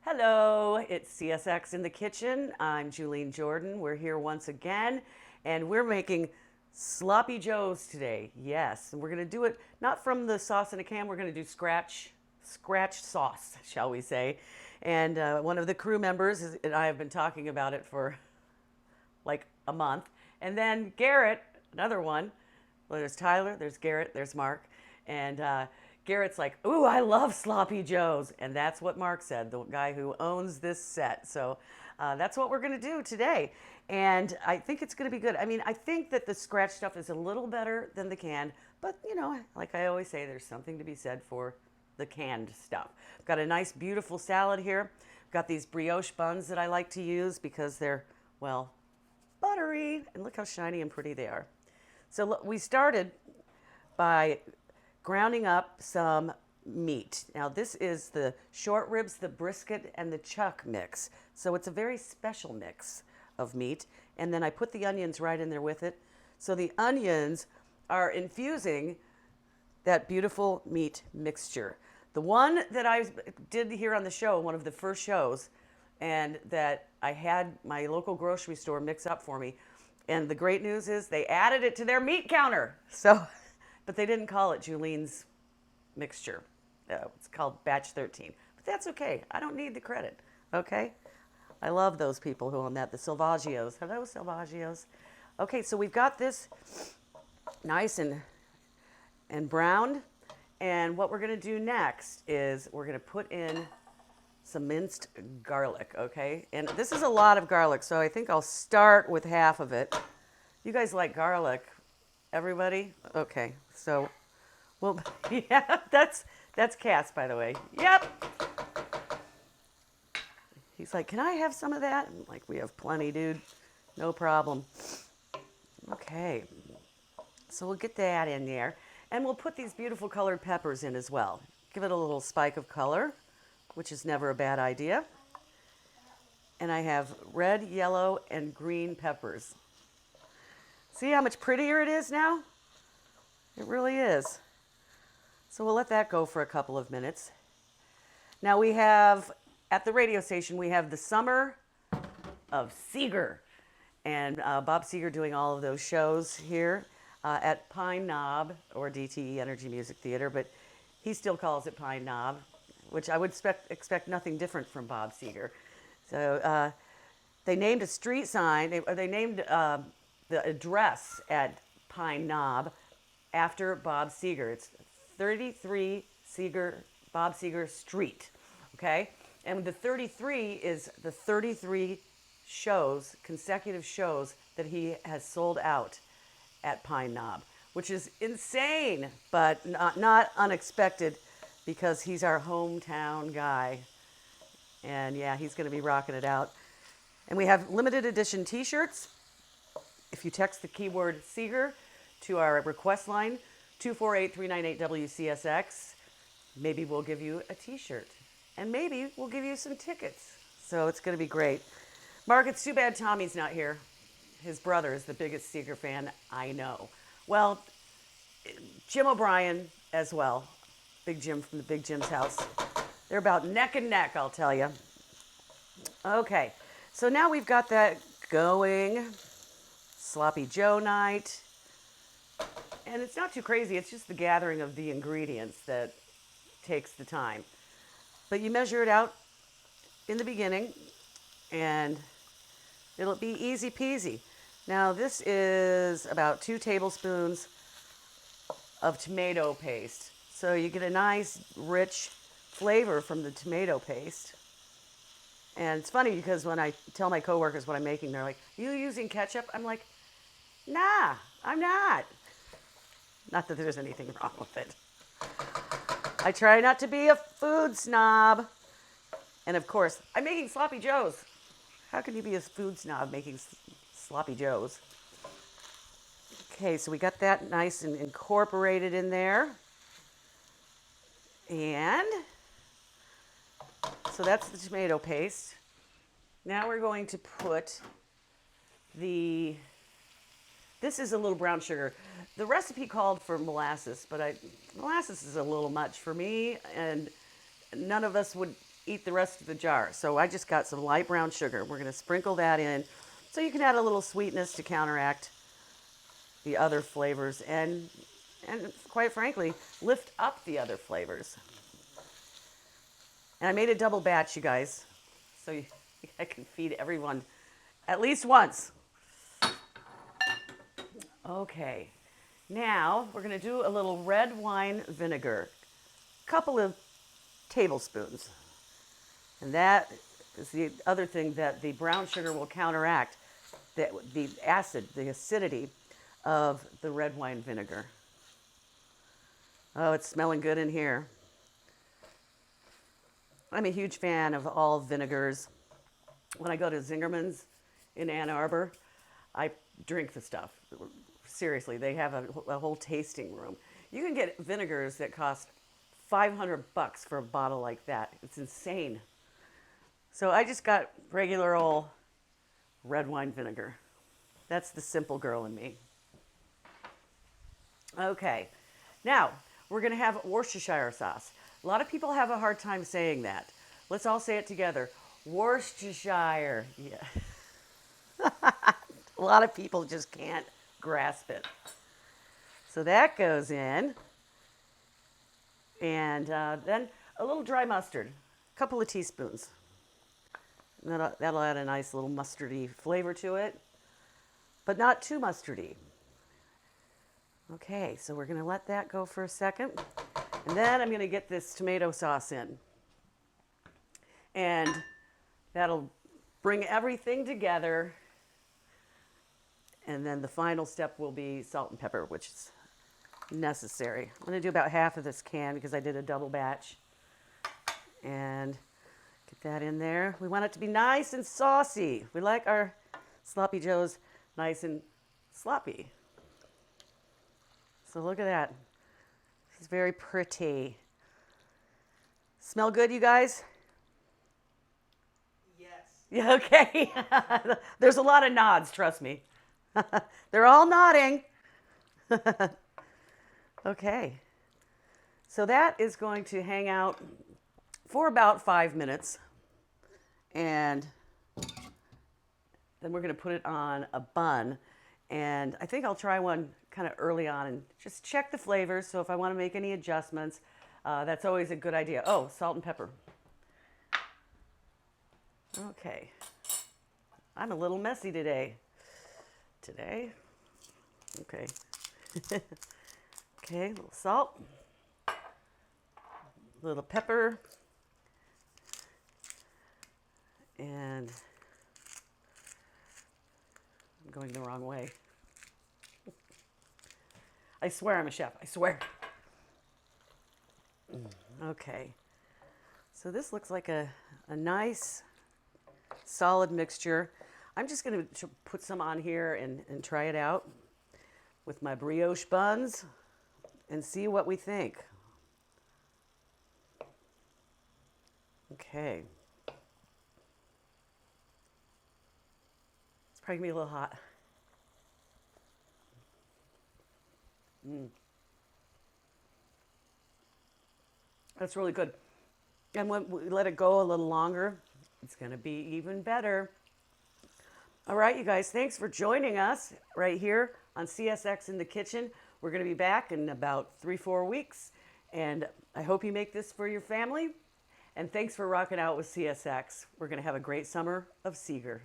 Hello, it's CSX in the kitchen. I'm Juline Jordan. We're here once again, and we're making sloppy joes today. Yes, and we're going to do it not from the sauce in a can. We're going to do scratch sauce, shall we say? And one of the crew members and I have been talking about it for like a month. And then Garrett, another one. Well, there's Tyler, there's Garrett, there's Mark, and Garrett's like, "Ooh, I love sloppy joes," and that's what Mark said, the guy who owns this set. So that's what we're going to do today, and I think it's going to be good. I mean, I think that the scratch stuff is a little better than the canned, but you know, like I always say, there's something to be said for the canned stuff. I've got a nice, beautiful salad here. I've got these brioche buns that I like to use because they're, well, buttery, and look how shiny and pretty they are. So look, we started by grounding up some meat. Now this is the short ribs, the brisket, and the chuck mix. So it's a very special mix of meat. And then I put the onions right in there with it. So the onions are infusing that beautiful meat mixture. The one that I did here on the show, one of the first shows, and that I had my local grocery store mix up for me. And the great news is they added it to their meat counter. So, but they didn't call it Juline's mixture. It's called Batch 13. But that's okay. I don't need the credit. Okay? I love those people who own that. The Salvagios. Hello, Salvagios. Okay, so we've got this nice and browned. And what we're going to do next is we're going to put in some minced garlic, okay? And this is a lot of garlic, so I think I'll start with half of it. You guys like garlic? Everybody? Okay, so, well, yeah, that's Cass, by the way. Yep. He's like, "Can I have some of that?" I'm like, "We have plenty, dude. No problem." Okay, so we'll get that in there. And we'll put these beautiful colored peppers in as well. Give it a little spike of color, which is never a bad idea. And I have red, yellow, and green peppers. See how much prettier it is now? It really is. So we'll let that go for a couple of minutes. Now we have, at the radio station, we have the Summer of Seeger. And Bob Seeger doing all of those shows here at Pine Knob, or DTE Energy Music Theater, but he still calls it Pine Knob, which I would expect nothing different from Bob Seeger. So they named a street sign, they named the address at Pine Knob after Bob Seeger. It's 33 Bob Seeger Street, okay? And the 33 is the 33 shows, consecutive shows, that he has sold out at Pine Knob, which is insane, but not unexpected, because he's our hometown guy. And yeah, he's going to be rocking it out. And we have limited edition t-shirts. If you text the keyword Seeger to our request line, 248-398-WCSX, maybe we'll give you a t-shirt. And maybe we'll give you some tickets. So it's going to be great. Mark, it's too bad Tommy's not here. His brother is the biggest Seeger fan I know. Well, Jim O'Brien as well. Big Jim from the Big Jim's house. They're about neck and neck, I'll tell you. Okay, so now we've got that going. Sloppy Joe night. And it's not too crazy. It's just the gathering of the ingredients that takes the time. But you measure it out in the beginning, and it'll be easy peasy. Now this is about 2 tablespoons of tomato paste. So you get a nice, rich flavor from the tomato paste. And it's funny because when I tell my coworkers what I'm making, they're like, "Are you using ketchup?" I'm like, "Nah, I'm not." Not that there's anything wrong with it. I try not to be a food snob. And of course, I'm making sloppy joes. How can you be a food snob making sloppy joes? Okay, so we got that nice and incorporated in there. And so that's the tomato paste. Now we're going to put this is a little brown sugar. The recipe called for molasses, but molasses is a little much for me, and none of us would eat the rest of the jar. So I just got some light brown sugar. We're going to sprinkle that in so you can add a little sweetness to counteract the other flavors and quite frankly, lift up the other flavors. And I made a double batch, you guys, so I can feed everyone at least once. Okay, now we're going to do a little red wine vinegar, a couple of tablespoons. And that is the other thing that the brown sugar will counteract, the acid, the acidity of the red wine vinegar. Oh, it's smelling good in here. I'm a huge fan of all vinegars. When I go to Zingerman's in Ann Arbor, I drink the stuff. Seriously, they have a whole tasting room. You can get vinegars that cost $500 for a bottle like that. It's insane. So I just got regular old red wine vinegar. That's the simple girl in me. Okay, now we're going to have Worcestershire sauce. A lot of people have a hard time saying that. Let's all say it together. Worcestershire. Yeah. A lot of people just can't grasp it. So that goes in. And then a little dry mustard, a couple of teaspoons. And that'll add a nice little mustardy flavor to it, but not too mustardy. Okay, so we're going to let that go for a second. And then I'm going to get this tomato sauce in. And that'll bring everything together. And then the final step will be salt and pepper, which is necessary. I'm going to do about half of this can because I did a double batch. And get that in there. We want it to be nice and saucy. We like our sloppy joes nice and sloppy. So look at that. It's very pretty. Smell good, you guys? Yes. Yeah, okay. There's a lot of nods, trust me. They're all nodding. Okay. So that is going to hang out for about 5 minutes. And then we're going to put it on a bun. And I think I'll try one kind of early on and just check the flavors. So if I want to make any adjustments, that's always a good idea. Oh, salt and pepper. Okay. I'm a little messy today. Okay. Okay, a little salt. A little pepper. And I'm going the wrong way. I swear I'm a chef. I swear. Okay. So this looks like a nice, solid mixture. I'm just going to put some on here and try it out with my brioche buns and see what we think. Okay. It's probably going to be a little hot. That's really good. And when we let it go a little longer, it's going to be even better. All right, you guys, thanks for joining us right here on CSX in the Kitchen. We're going to be back in about 3-4 weeks, and I hope you make this for your family. And thanks for rocking out with CSX. We're going to have a great summer of Seeger.